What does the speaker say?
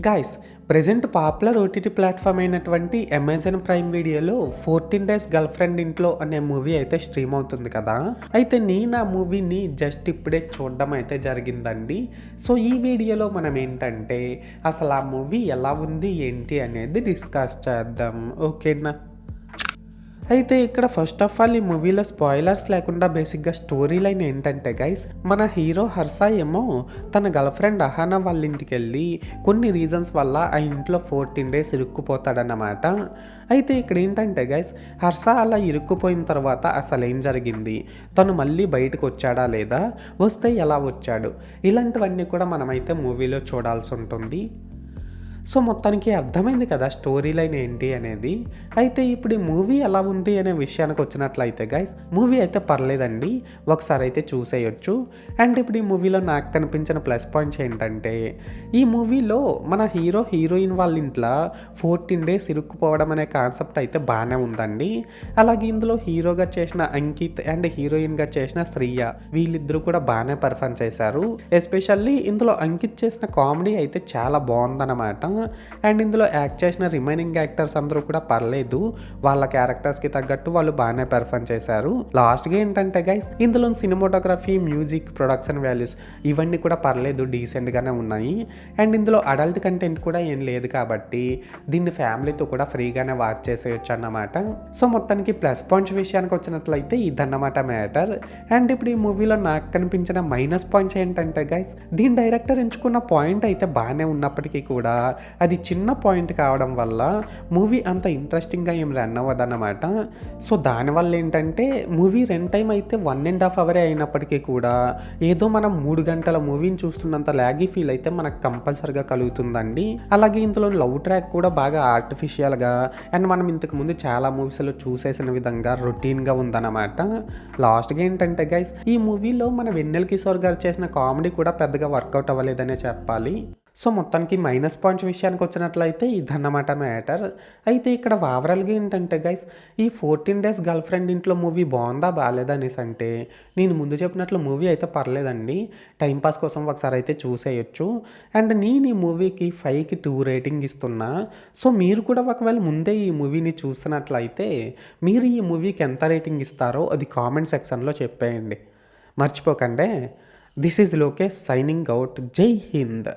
Guys present popular OTT platform అయినటువంటి Amazon prime వీడియోలో 14 days girl friend ఇంట్లో అనే మూవీ అయితే స్ట్రీమ్ అవుతుంది కదా. అయితే నేను ఆ మూవీని జస్ట్ ఇప్పుడే చూడడం అయితే జరిగిందండి. సో ఈ వీడియోలో మనం ఏంటంటే అసలు ఆ మూవీ ఎలా ఉంది ఏంటి అనేది డిస్కస్ చేద్దాం, ఓకేనా. అయితే ఇక్కడ ఫస్ట్ ఆఫ్ ఆల్ ఈ మూవీలో స్పాయిలర్స్ లేకుండా బేసిక్గా స్టోరీ లైన్ ఏంటంటే గైస్, మన హీరో హర్ష ఏమో తన గర్ల్ ఫ్రెండ్ అహానా వాళ్ళ ఇంటికి వెళ్ళి కొన్ని రీజన్స్ వల్ల ఆ ఇంట్లో 14 డేస్ ఇరుక్కుపోతాడన్నమాట. అయితే ఇక్కడ ఏంటంటే గైస్, హర్ష అలా ఇరుక్కుపోయిన తర్వాత అసలు ఏం జరిగింది, తను మళ్ళీ బయటకు వచ్చాడా లేదా, వస్తే ఎలా వచ్చాడు, ఇలాంటివన్నీ కూడా మనమైతే మూవీలో చూడాల్సి ఉంటుంది. సో మొత్తానికి అర్థమైంది కదా స్టోరీ లైన్ ఏంటి అనేది. అయితే ఇప్పుడు ఈ మూవీ ఎలా ఉంది అనే విషయానికి వచ్చినట్లయితే గైస్, మూవీ అయితే పర్లేదండి, ఒకసారి అయితే చూసేయొచ్చు. అండ్ ఇప్పుడు ఈ మూవీలో నాకు కనిపించిన ప్లస్ పాయింట్స్ ఏంటంటే, ఈ మూవీలో మన హీరోయిన్ వాళ్ళ ఇంట్లో 14 డేస్ ఇరుక్కుపోవడం అనే కాన్సెప్ట్ అయితే బాగానే ఉందండి. అలాగే ఇందులో హీరోగా చేసిన అంకిత్ అండ్ హీరోయిన్గా చేసిన శ్రీయ, వీళ్ళిద్దరూ కూడా బాగానే పర్ఫార్మ్ చేశారు. ఎస్పెషల్లీ ఇందులో అంకిత్ చేసిన కామెడీ అయితే చాలా బాగుందన్నమాట. అండ్ ఇందులో యాక్ట్ చేసిన రిమైనింగ్ యాక్టర్స్ అందరూ కూడా పర్లేదు, వాళ్ళ క్యారెక్టర్స్కి తగ్గట్టు వాళ్ళు బాగానే పెర్ఫార్మ్ చేశారు. లాస్ట్గా ఏంటంటే గైస్, ఇందులో సినిమాటోగ్రఫీ, మ్యూజిక్, ప్రొడక్షన్ వాల్యూస్ ఇవన్నీ కూడా పర్లేదు, డీసెంట్గానే ఉన్నాయి. అండ్ ఇందులో అడల్ట్ కంటెంట్ కూడా ఏం లేదు కాబట్టి దీన్ని ఫ్యామిలీతో కూడా ఫ్రీగానే వాచ్ చేసేయచ్చు అన్నమాట. సో మొత్తానికి ప్లస్ పాయింట్స్ విషయానికి వచ్చినట్లయితే ఇదన్నమాట మ్యాటర్. అండ్ ఇప్పుడు ఈ మూవీలో నాకు కనిపించిన మైనస్ పాయింట్స్ ఏంటంటే గైస్, దీని డైరెక్టర్ ఎంచుకున్న పాయింట్ అయితే బాగానే ఉన్నప్పటికీ కూడా అది చిన్న పాయింట్ కావడం వల్ల మూవీ అంత ఇంట్రెస్టింగ్గా ఏం రన్ అవ్వదన్నమాట. సో దానివల్ల ఏంటంటే మూవీ రన్ టైం అయితే 1.5 అవరే అయినప్పటికీ కూడా ఏదో మనం 3 గంటల మూవీని చూస్తున్నంత లాగీ ఫీల్ అయితే మనకు కంపల్సరిగా కలుగుతుందండి. అలాగే ఇందులో లవ్ ట్రాక్ కూడా బాగా ఆర్టిఫిషియల్గా అండ్ మనం ఇంతకు ముందు చాలా మూవీస్లో చూసేసిన విధంగా రొటీన్గా ఉందన్నమాట. లాస్ట్గా ఏంటంటే గైస్, ఈ మూవీలో మన వెన్నెల కిషోర్ గారు చేసిన కామెడీ కూడా పెద్దగా వర్కౌట్ అవ్వలేదనే చెప్పాలి. సో మొత్తానికి మైనస్ పాయింట్స్ విషయానికి వచ్చినట్లయితే ఇదన్నమాట మ్యాటర్. అయితే ఇక్కడ ఓవరాల్గా ఏంటంటే గైస్, ఈ 14 డేస్ గర్ల్ ఫ్రెండ్ ఇంట్లో మూవీ బాగుందా బాగాలేదా అనేసి అంటే, నేను ముందు చెప్పినట్లు మూవీ అయితే పర్లేదండి, టైంపాస్ కోసం ఒకసారి అయితే చూసేయచ్చు. అండ్ నేను ఈ మూవీకి 5కి 2 రేటింగ్ ఇస్తున్నా. సో మీరు కూడా ఒకవేళ ముందే ఈ మూవీని చూస్తున్నట్లయితే మీరు ఈ మూవీకి ఎంత రేటింగ్ ఇస్తారో అది కామెంట్ సెక్షన్లో చెప్పేయండి, మర్చిపోకండి. This is Lokesh signing out. జై హింద్.